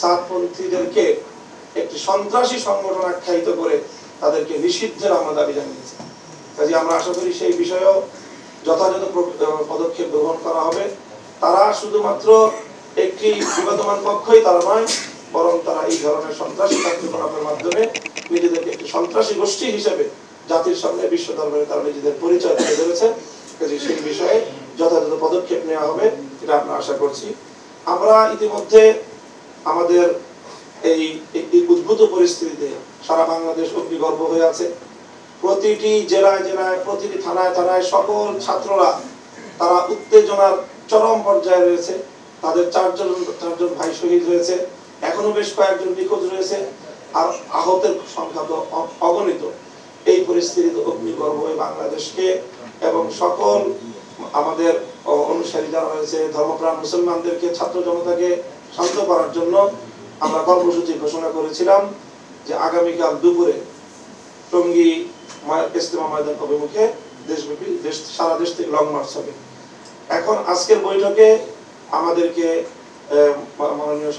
সাতপন্থীদেরকে একটি সন্ত্রাসী সংগঠন আখ্যায়িত করে তাদেরকে নিষিদ্ধের আমরা দাবি জানিয়েছি। কাজে আমরা আশা করি সেই বিষয়েও যথাযথ পদক্ষেপ গ্রহণ করা হবে। তারা শুধুমাত্র একটি বিবাদমান পক্ষই তারা নয়, বরং তারা এই ধরনের সন্ত্রাসী কার্যকলাপের মাধ্যমে নিজেদেরকে একটি সন্ত্রাসী গোষ্ঠী হিসেবে জাতির সামনে বিশ্ব দরবারে তারা নিজেদের পরিচয় তুলে ধরেছে। কাজে সেই বিষয়ে যথাযথ পদক্ষেপ নেওয়া হবে, এটা আমরা আশা করছি। আমরা ইতিমধ্যে আমাদের এই উদ্ভূত পরিস্থিতিতে সারা বাংলাদেশ অগ্নিগর্ভ হয়ে আছে। প্রতিটি জেলায় জেলায়, প্রতিটি থানায় থানায় সকল ছাত্ররা তারা উত্তেজনার চরম পর্যায়ে রয়েছে। তাদের চারজন ভাই শহীদ হয়েছে, এখনো বেশ কয়েকজন নিখোঁজ রয়েছে, আর আহতের সংখ্যা তো অগণিত। এই পরিস্থিতিতে অগ্নিগর্ভ হয়ে বাংলাদেশকে এবং সকল আমাদের অনুসারী যারা রয়েছে ধর্মপ্রাণ মুসলমানদেরকে, ছাত্র জনতাকে শান্ত করার জন্য আমরা কর্মসূচি ঘোষণা করেছিলাম যে আগামীকাল দুপুরে টঙ্গী ইজতেমা ময়দান অভিমুখে দেশব্যাপী সারা দেশ থেকে লং মার্চ হবে। এখন আজকের বৈঠকে আমাদেরকে মাননীয়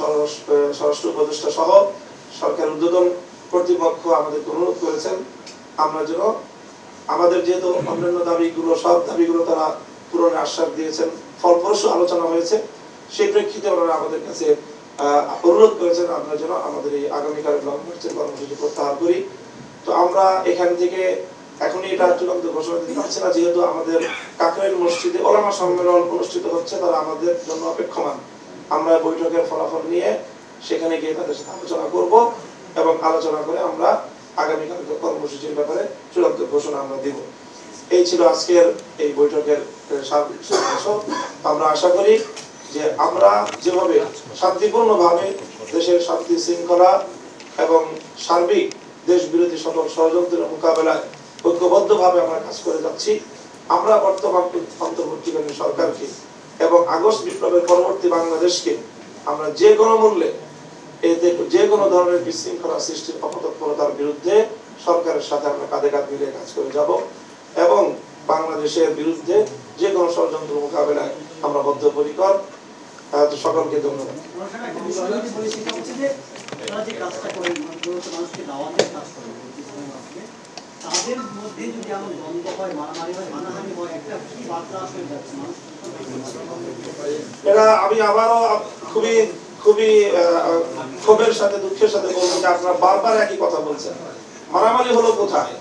স্বরাষ্ট্র উপদেষ্টা সহ সরকার উদ্বোধন কর্তৃপক্ষ আমাদেরকে অনুরোধ করেছেন আমরা যেন আমাদের যেহেতু অন্যান্য দাবিগুলো, সব দাবিগুলো তারা পূরণের আশ্বাস দিয়েছেন, ফলপ্রসূ আলোচনা হয়েছে, সেই প্রেক্ষিতে ওনারা আমাদের কাছে অনুরোধ করেছেন আমরা যেন আমাদের এই আগামীকাল লং মার্চের কর্মসূচি প্রত্যাহার করি। তো আমরা এখান থেকে এখনই এটা চূড়ান্ত ঘোষণা দিতে পারছি না, যেহেতু আমাদের কাকরাইল মসজিদে ওলামা সম্মেলন অনুষ্ঠিত হচ্ছে, তারা আমাদের জন্য অপেক্ষমান। আমরা বৈঠকের ফলাফল নিয়ে সেখানে গিয়ে তাদের সাথে আলোচনা করব এবং আলোচনা করে আমরা আগামীকাল কর্মসূচির ব্যাপারে চূড়ান্ত ঘোষণা আমরা দিব। এই ছিল আজকের এই বৈঠকের সার্বিক সারাংশ। আমরা আশা করি যে আমরা যেভাবে শান্তিপূর্ণভাবে দেশের শান্তি শৃঙ্খলা এবং সার্বিক দেশ বিরোধী সকল ষড়যন্ত্রের মোকাবেলায় ঐক্যবদ্ধভাবে আমরা কাজ করে যাচ্ছি, আমরা বর্তমান অন্তর্বর্তীকালীন সরকারকে এবং আগস্ট বিপ্লবের পরবর্তী বাংলাদেশকে আমরা যে কোনো মূল্যে এতে যে কোনো ধরনের বিশৃঙ্খলা সৃষ্টির অপতৎপরতার বিরুদ্ধে সরকারের সাথে আমরা কাঁধে কাঁধ মিলিয়ে কাজ করে যাব এবং বাংলাদেশের বিরুদ্ধে যে কোনো ষড়যন্ত্র মোকাবেলায় আমরা বদ্ধপরিকর। সকলকে ধন্যবাদ। এরা আমি আবারও খুবই খুবই ক্ষোভের সাথে দুঃখের সাথে বলবো যে আপনারা বারবার একই কথা বলছেন। মারামারি হলো কোথায়?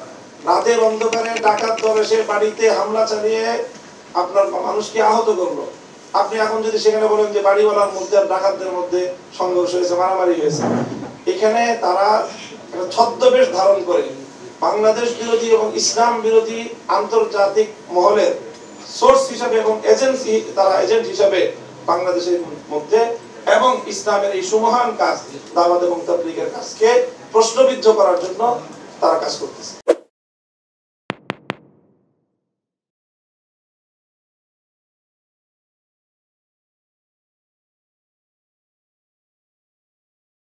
রাতের অন্ধকারে ডাকাত দল এসে বাড়িতে হামলা চালিয়ে আপনার মানুষকে আহত করলো। আপনি এখন যদি সেখানে বলেন যে বাড়িওয়ালার মধ্যে আর ডাকাতদের মধ্যে সংঘর্ষ হয়েছে, মারামারি হয়েছে, এখানে তারা ছদ্মবেশ ধারণ করে বাংলাদেশ বিরোধী এবং ইসলাম বিরোধী আন্তর্জাতিক মহলের সোর্স হিসাবে এবং এজেন্সি, তারা এজেন্ট হিসাবে বাংলাদেশের মধ্যে এবং ইসলামের এই সুমহান কাজ দাওয়াত এবং তাবলীগের কাজকে প্রশ্নবিদ্ধ করার জন্য তারা কাজ করতেছে।